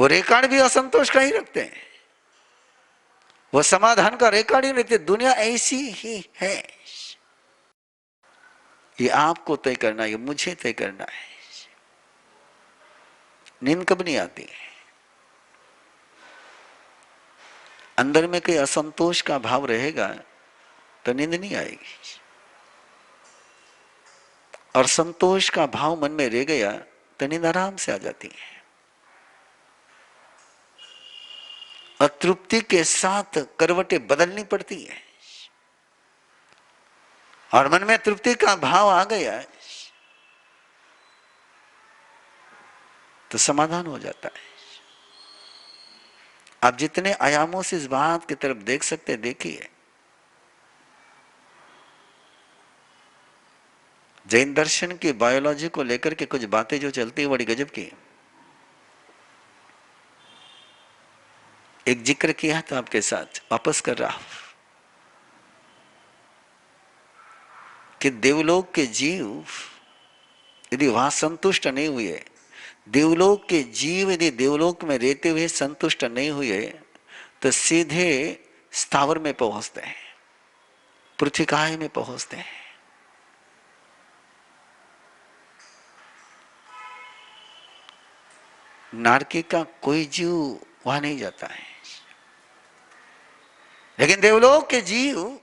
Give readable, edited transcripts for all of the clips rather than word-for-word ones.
वो रिकॉर्ड भी असंतोष का ही रखते हैं, वो समाधान का रिकॉर्ड ही लेते। दुनिया ऐसी ही है, ये आपको तय करना है, ये मुझे तय करना है। नींद कब नहीं आती है? अंदर में कोई असंतोष का भाव रहेगा तो नींद नहीं आएगी, और संतोष का भाव मन में रह गया तो नींद आराम से आ जाती है। अतृप्ति के साथ करवटें बदलनी पड़ती है, और मन में तृप्ति का भाव आ गया तो समाधान हो जाता है। आप जितने आयामों से इस बात की तरफ देख सकते हैं, देखिए। जैन दर्शन की बायोलॉजी को लेकर के कुछ बातें जो चलती है बड़ी गजब की। एक जिक्र किया तो आपके साथ वापस कर रहा हूं कि देवलोक के जीव यदि वहां संतुष्ट नहीं हुए, देवलोक के जीव यदि देवलोक में रहते हुए संतुष्ट नहीं हुए, तो सीधे स्थावर में पहुंचते हैं, पृथ्वीकाय में पहुंचते हैं। नारकी का कोई जीव वहां नहीं जाता है, लेकिन देवलोक के जीव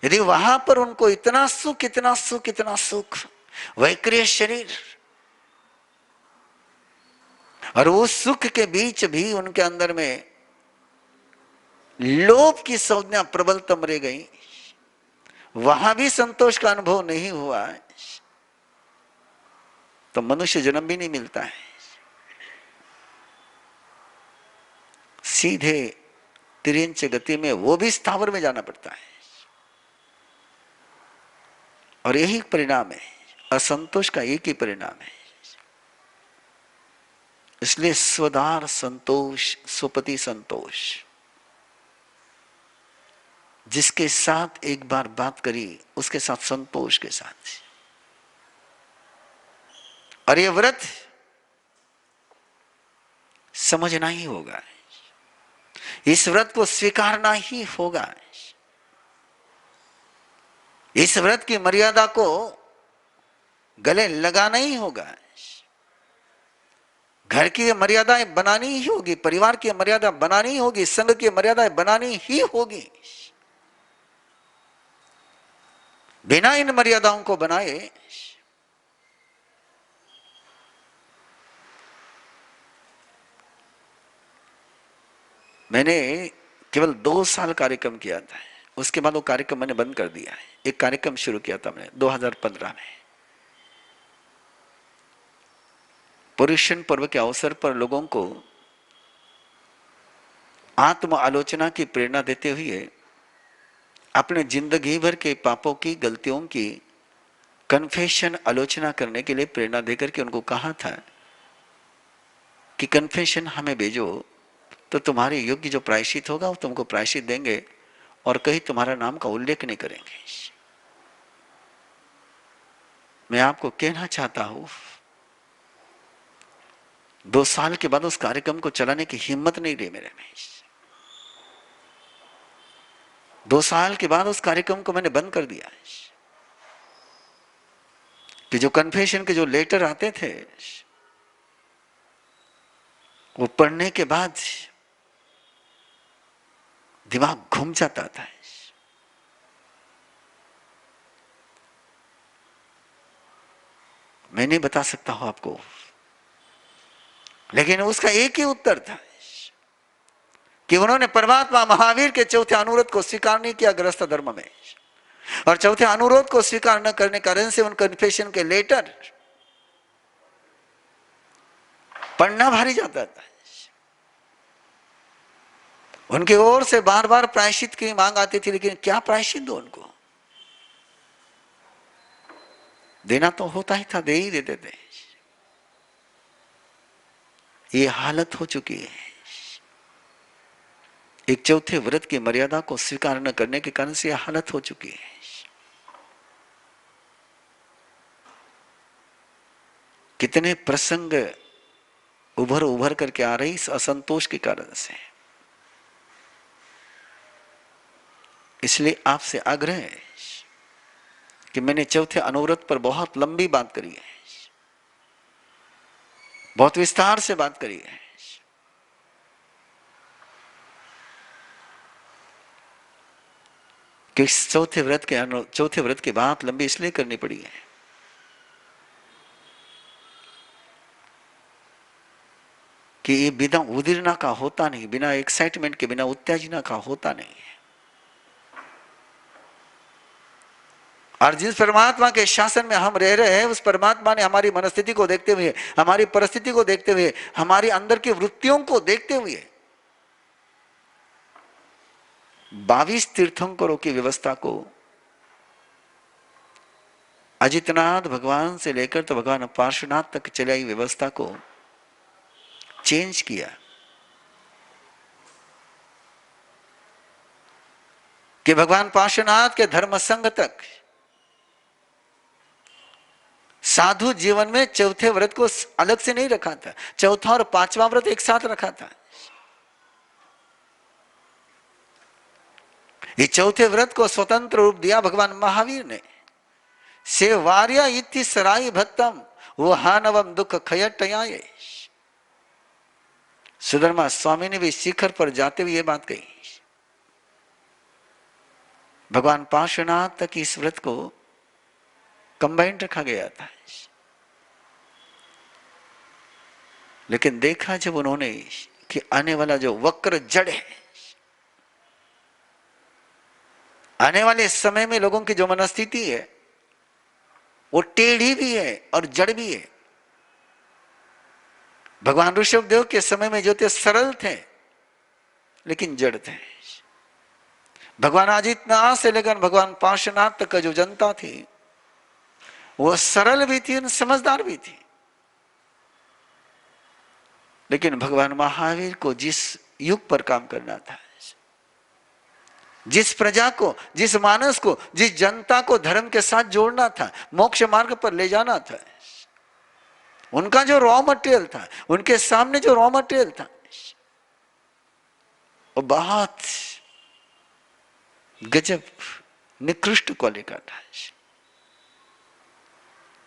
यदि वहां पर उनको इतना सुख, इतना सुख, इतना सुख, वैक्रिय शरीर, और उस सुख के बीच भी उनके अंदर में लोभ की संज्ञा प्रबलतम रह गई, वहां भी संतोष का अनुभव नहीं हुआ, तो मनुष्य जन्म भी नहीं मिलता है। सीधे तिरंच गति में वो भी स्थावर में जाना पड़ता है, और यही परिणाम है, असंतोष का एक ही परिणाम है। इसलिए स्वदार संतोष, स्वपति संतोष, जिसके साथ एक बार बात करी उसके साथ संतोष के साथ। और ये व्रत समझना ही होगा, इस व्रत को स्वीकारना ही होगा, इस व्रत की मर्यादा को गले लगाना ही होगा। घर की मर्यादाएं बनानी ही होगी, परिवार की मर्यादा बनानी ही होगी, संघ की मर्यादाएं बनानी ही होगी। बिना इन मर्यादाओं को बनाए मैंने केवल 2 साल कार्यक्रम किया था, उसके बाद वो कार्यक्रम मैंने बंद कर दिया है। एक कार्यक्रम शुरू किया था मैंने 2015 में, पुरुषन पर्व के अवसर पर लोगों को आत्म आलोचना की प्रेरणा देते हुए अपने जिंदगी भर के पापों की, गलतियों की कन्फेशन, आलोचना करने के लिए प्रेरणा देकर के उनको कहा था कि कन्फेशन हमें भेजो, तो तुम्हारे योग्य जो प्रायश्चित होगा वो तुमको प्रायश्चित देंगे, और कहीं तुम्हारा नाम का उल्लेख नहीं करेंगे। मैं आपको कहना चाहता हूं, 2 साल के बाद उस कार्यक्रम को चलाने की हिम्मत नहीं रही मेरे में। 2 साल के बाद उस कार्यक्रम को मैंने बंद कर दिया कि जो कन्फेशन के जो लेटर आते थे वो पढ़ने के बाद दिमाग घूम जाता था। मैं नहीं बता सकता हूं आपको, लेकिन उसका एक ही उत्तर था कि उन्होंने परमात्मा महावीर के चौथे अनुरोध को स्वीकार नहीं किया गृहस्थ धर्म में, और चौथे अनुरोध को स्वीकार न करने के कारण से उन कन्फेशन के लेटर पढ़ना भारी जाता था। उनकी ओर से बार बार प्रायश्चित की मांग आती थी, लेकिन क्या प्रायश्चित दो उनको, देना तो होता ही था, दे ही देते थे। ये हालत हो चुकी है, एक चौथे व्रत की मर्यादा को स्वीकार न करने के कारण से यह हालत हो चुकी है। कितने प्रसंग उभर उभर करके आ रही इस असंतोष के कारण से। इसलिए आपसे आग्रह है कि मैंने चौथे अनुव्रत पर बहुत लंबी बात करी है, बहुत विस्तार से बात करी है। कि इस चौथे व्रत की बात लंबी इसलिए करनी पड़ी है कि ये बिना उदीर्णा का होता नहीं, बिना एक्साइटमेंट के, बिना उत्तेजना का होता नहीं है। और जिस परमात्मा के शासन में हम रह रहे हैं, उस परमात्मा ने हमारी मनस्थिति को देखते हुए, हमारी परिस्थिति को देखते हुए, हमारी अंदर की वृत्तियों को देखते हुए 22 तीर्थंकरों की व्यवस्था को अजितनाथ भगवान से लेकर तो भगवान पार्श्वनाथ तक चलाई व्यवस्था को चेंज किया कि भगवान पार्श्वनाथ के धर्म संघ तक साधु जीवन में चौथे व्रत को अलग से नहीं रखा था, चौथा और पांचवा व्रत एक साथ रखा था। ये चौथे व्रत को स्वतंत्र रूप दिया भगवान महावीर ने। से वार्या इति सराय भक्तम वो हानवम दुख खयटयाये। सुधर्मा स्वामी ने भी शिखर पर जाते हुए ये बात कही। भगवान पार्श्वनाथ तक इस व्रत को कंबाइंड रखा गया था, लेकिन देखा जब उन्होंने कि आने वाला जो वक्र जड़ है, आने वाले समय में लोगों की जो मनस्थिति है वो टेढ़ी भी है और जड़ भी है। भगवान ऋषभदेव के समय में जो थे सरल थे लेकिन जड़ थे। भगवान आदित्यनाथ से लेकर भगवान पार्श्वनाथ तक का जो जनता थी वो सरल भी थी और समझदार भी थी। लेकिन भगवान महावीर को जिस युग पर काम करना था, जिस प्रजा को, जिस मानस को, जिस जनता को धर्म के साथ जोड़ना था, मोक्ष मार्ग पर ले जाना था, उनका जो रॉ मटेरियल था, उनके सामने जो रॉ मटेरियल था वो बहुत गजब निकृष्ट क्वालिटी का था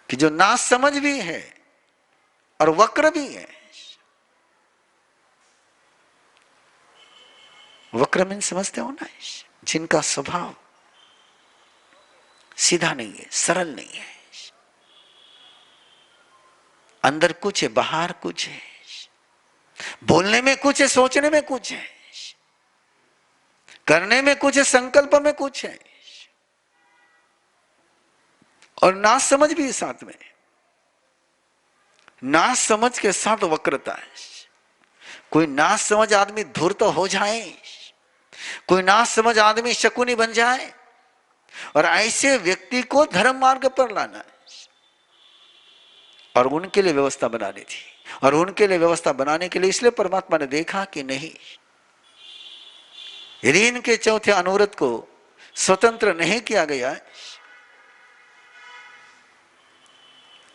कि जो ना समझ भी है और वक्र भी है। वक्र में समझते हो ना, जिनका स्वभाव सीधा नहीं है, सरल नहीं है, अंदर कुछ है, बाहर कुछ है, बोलने में कुछ है, सोचने में कुछ है, करने में कुछ है, संकल्प में कुछ है, और ना समझ भी साथ में। ना समझ के साथ वक्रता है। कोई ना समझ आदमी धूर्त हो जाए, कोई ना समझ आदमी शकुनी बन जाए, और ऐसे व्यक्ति को धर्म मार्ग पर लाना है और उनके लिए व्यवस्था बनानी थी। और उनके लिए व्यवस्था बनाने के लिए इसलिए परमात्मा ने देखा कि नहीं, यदि इनके चौथे अनुव्रत को स्वतंत्र नहीं किया गया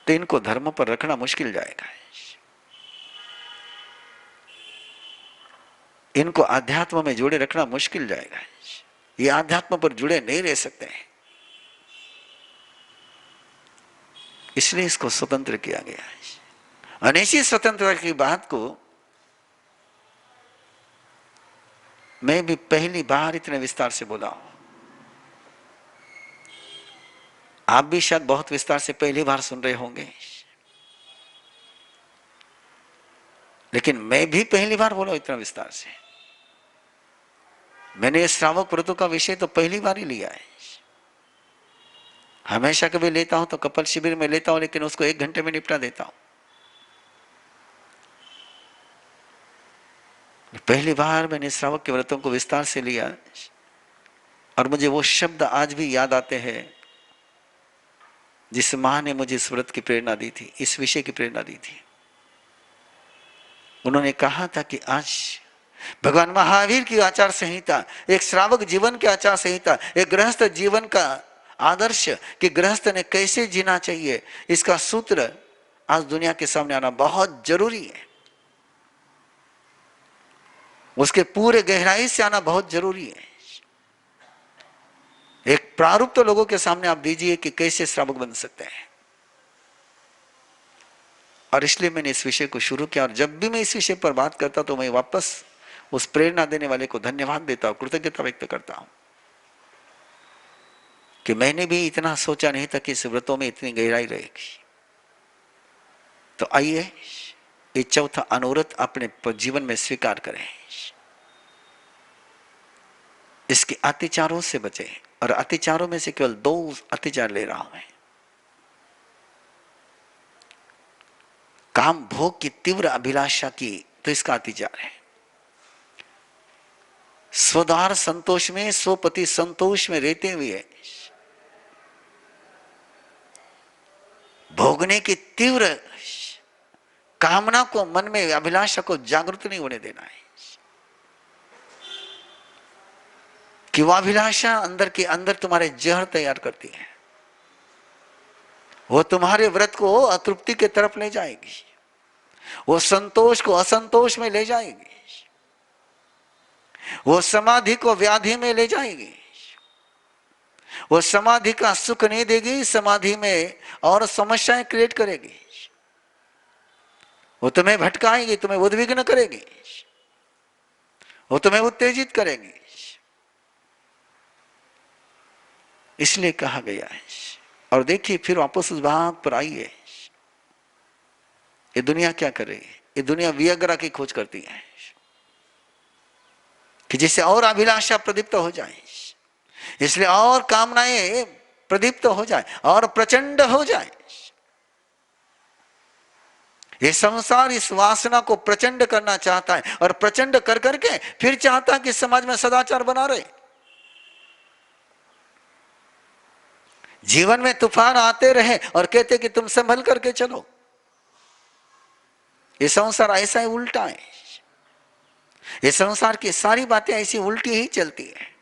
तो इनको धर्म पर रखना मुश्किल जाएगा, इनको आध्यात्म में जुड़े रखना मुश्किल जाएगा। ये आध्यात्म पर जुड़े नहीं रह सकते हैं, इसलिए इसको स्वतंत्र किया गया है। और ऐसी स्वतंत्रता की बात को मैं भी पहली बार इतने विस्तार से बोला हूं। आप भी शायद बहुत विस्तार से पहली बार सुन रहे होंगे, लेकिन मैं भी पहली बार बोला इतना विस्तार से। मैंने ये श्रावक व्रतों का विषय तो पहली बार ही लिया है। हमेशा कभी लेता हूं तो कपल शिविर में लेता हूं, लेकिन उसको 1 घंटे में निपटा देता हूं। पहली बार मैंने श्रावक के व्रतों को विस्तार से लिया, और मुझे वो शब्द आज भी याद आते हैं जिस मां ने मुझे इस व्रत की प्रेरणा दी थी, इस विषय की प्रेरणा दी थी। उन्होंने कहा था कि आज भगवान महावीर की आचार संहिता, एक श्रावक जीवन की आचार संहिता, एक गृहस्थ जीवन का आदर्श कि गृहस्थ ने कैसे जीना चाहिए, इसका सूत्र आज दुनिया के सामने आना बहुत जरूरी है। उसके पूरे गहराई से आना बहुत जरूरी है। एक प्रारूप तो लोगों के सामने आप दीजिए कि कैसे श्रावक बन सकते हैं। और इसलिए मैंने इस विषय को शुरू किया, और जब भी मैं इस विषय पर बात करता तो मैं वापस उस प्रेरणा देने वाले को धन्यवाद देता हूं, कृतज्ञता व्यक्त करता हूं कि मैंने भी इतना सोचा नहीं था कि इस व्रतों में इतनी गहराई रहेगी। तो आइए ये चौथा अनुरोध अपने जीवन में स्वीकार करें। इसके अतिचारों से बचे, और अतिचारों में से केवल 2 अतिचार ले रहा हूं मैं। काम भोग की तीव्र अभिलाषा की तो इसका अतिचार है। स्वदार संतोष में, स्वपति संतोष में रहते हुए भोगने की तीव्र कामना को, मन में अभिलाषा को जागृत नहीं होने देना है कि वह अभिलाषा अंदर के अंदर तुम्हारे जहर तैयार करती है। वो तुम्हारे व्रत को अतृप्ति के तरफ ले जाएगी, वो संतोष को असंतोष में ले जाएगी, वो समाधि को व्याधि में ले जाएगी, वो समाधि का सुख नहीं देगी, समाधि में और समस्याएं क्रिएट करेगी, वो तुम्हें भटकाएगी, तुम्हें उद्विग्न करेगी, वो तुम्हें उत्तेजित करेगी। इसलिए कहा गया है। और देखिए फिर वापस उस बात पर आइए, ये दुनिया क्या करे? ये दुनिया वियग्रा की खोज करती है कि जिससे और अभिलाषा प्रदीप्त हो जाए, इसलिए और कामनाएं प्रदीप्त हो जाए और प्रचंड हो जाए। ये संसार इस वासना को प्रचंड करना चाहता है, और प्रचंड कर करके फिर चाहता है कि समाज में सदाचार बना रहे। जीवन में तूफान आते रहे और कहते कि तुम संभल करके चलो। ये संसार ऐसा ही उल्टा है। ये संसार की सारी बातें ऐसी उल्टी ही चलती है।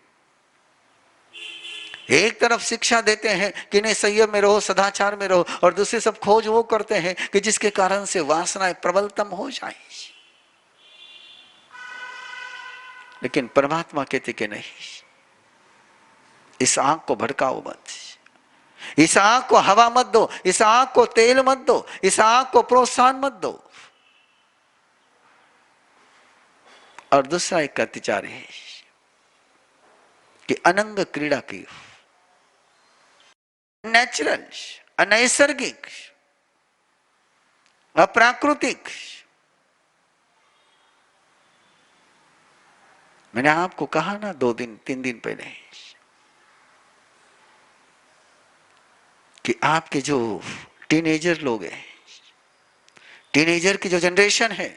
एक तरफ शिक्षा देते हैं कि नहीं संयम में रहो, सदाचार में रहो, और दूसरी सब खोज वो करते हैं कि जिसके कारण से वासनाएं प्रबलतम हो जाए। लेकिन परमात्मा कहते कि नहीं, इस आग को भड़काओ मत, इस आग को हवा मत दो, इस आग को तेल मत दो, इस आग को प्रोत्साहन मत दो। और दूसरा एक अत्याचार है कि अनंग क्रीड़ा की, नेचुरल, अनैसर्गिक, अप्राकृतिक। मैंने आपको कहा ना 2-3 दिन पहले कि आपके जो टीनेजर लोग हैं, टीनेजर की जो जनरेशन है,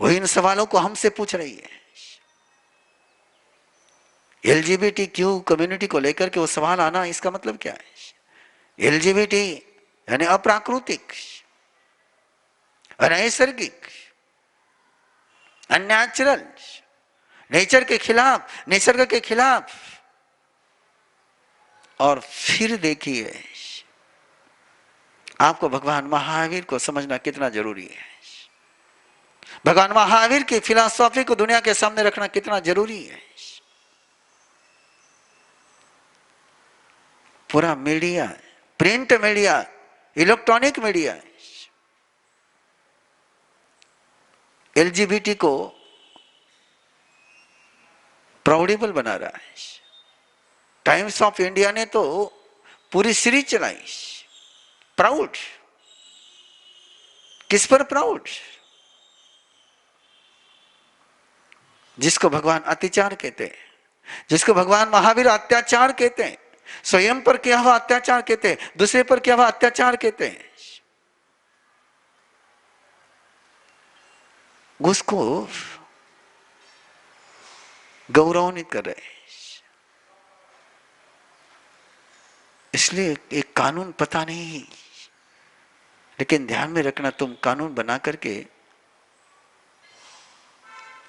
वो इन सवालों को हमसे पूछ रही है। एलजीबीटीक्यू कम्युनिटी को लेकर के वो सवाल आना, इसका मतलब क्या है? एलजीबीटी यानी अप्राकृतिक, अनैसर्गिक, अननेचुरल, नेचर के खिलाफ, निसर्ग के खिलाफ। और फिर देखिए, आपको भगवान महावीर को समझना कितना जरूरी है। भगवान महावीर की फिलॉसफी को दुनिया के सामने रखना कितना जरूरी है। पूरा media, print media, electronic media LGBT को प्राउडेबल बना रहा है। टाइम्स ऑफ इंडिया ने तो पूरी सीरीज चलाई, प्राउड। किस पर प्राउड? जिसको भगवान अत्याचार कहते हैं, जिसको भगवान महावीर अत्याचार कहते हैं, स्वयं पर किया हुआ अत्याचार कहते हैं, दूसरे पर किया हुआ अत्याचार कहते हैं, उसको गौरवान्वित कर रहे हैं। इसलिए एक कानून पता नहीं, लेकिन ध्यान में रखना, तुम कानून बना करके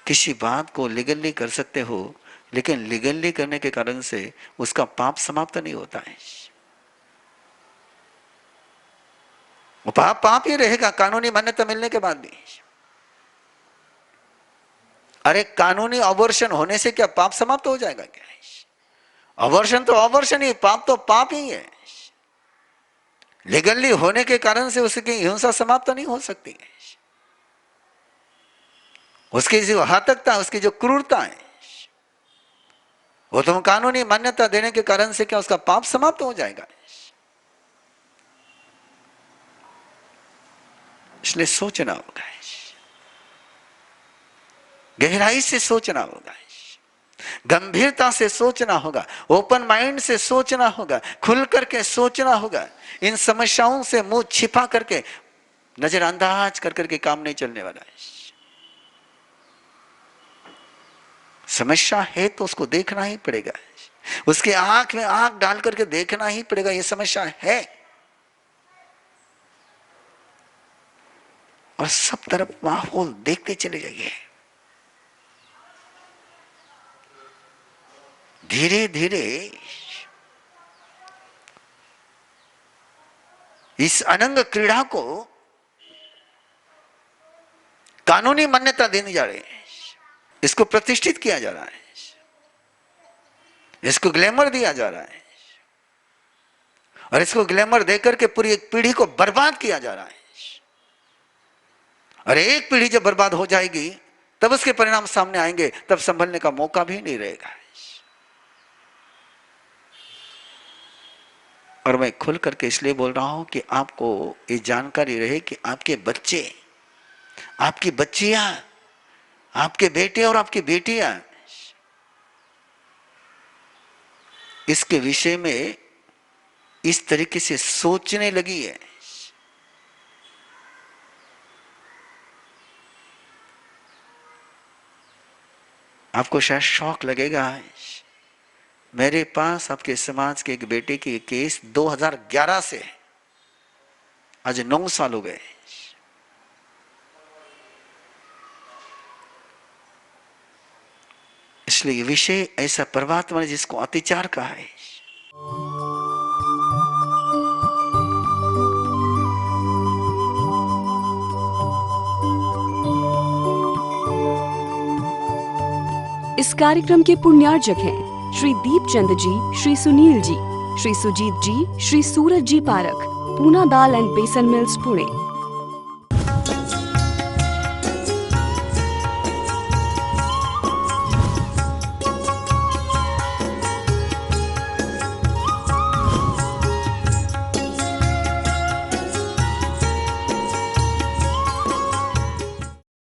किसी बात को लीगली कर सकते हो, लेकिन लीगली करने के कारण से उसका पाप समाप्त नहीं होता है। वो पाप पाप ही रहेगा कानूनी मान्यता मिलने के बाद भी। अरे कानूनी अबॉर्शन होने से क्या पाप समाप्त हो जाएगा क्या? अबॉर्शन तो अबॉर्शन ही, पाप तो पाप ही है। लीगली होने के कारण से उसकी हिंसा समाप्त नहीं हो सकती है। उसकी जो घातकता, उसकी जो क्रूरता है, वो तुम कानूनी मान्यता देने के कारण से क्या उसका पाप समाप्त हो जाएगा? इसलिए सोचना होगा, गहराई से सोचना होगा, गंभीरता से सोचना होगा, ओपन माइंड से सोचना होगा, खुल करके सोचना होगा। इन समस्याओं से मुंह छिपा करके, नजरअंदाज कर करके काम नहीं चलने वाला है। समस्या है तो उसको देखना ही पड़ेगा, उसके आंख में आंख डाल करके देखना ही पड़ेगा, ये समस्या है। और सब तरफ माहौल देखते चले जाइए। धीरे धीरे इस अनंग क्रीड़ा को कानूनी मान्यता देने जा रहे हैं, इसको प्रतिष्ठित किया जा रहा है, इसको ग्लैमर दिया जा रहा है, और इसको ग्लैमर देकर के पूरी एक पीढ़ी को बर्बाद किया जा रहा है। और एक पीढ़ी जब बर्बाद हो जाएगी तब उसके परिणाम सामने आएंगे, तब संभलने का मौका भी नहीं रहेगा। और मैं खुल करके इसलिए बोल रहा हूं कि आपको ये जानकारी रहे कि आपके बच्चे, आपकी बच्चियां, आपके बेटे और आपकी बेटियां इसके विषय में इस तरीके से सोचने लगी है। आपको शायद शौक लगेगा, मेरे पास आपके समाज के एक बेटे की केस 2011 से है, आज 9 साल हो गए। इसलिए ये विषय ऐसा परमात्मा ने जिसको अत्याचार कहा है, इस कार्यक्रम के पुण्यार्जक हैं श्री दीपचंद जी, श्री सुनील जी, श्री सुजीत जी, श्री सूरज जी पारख, पूना दाल एंड बेसन मिल्स, पुणे।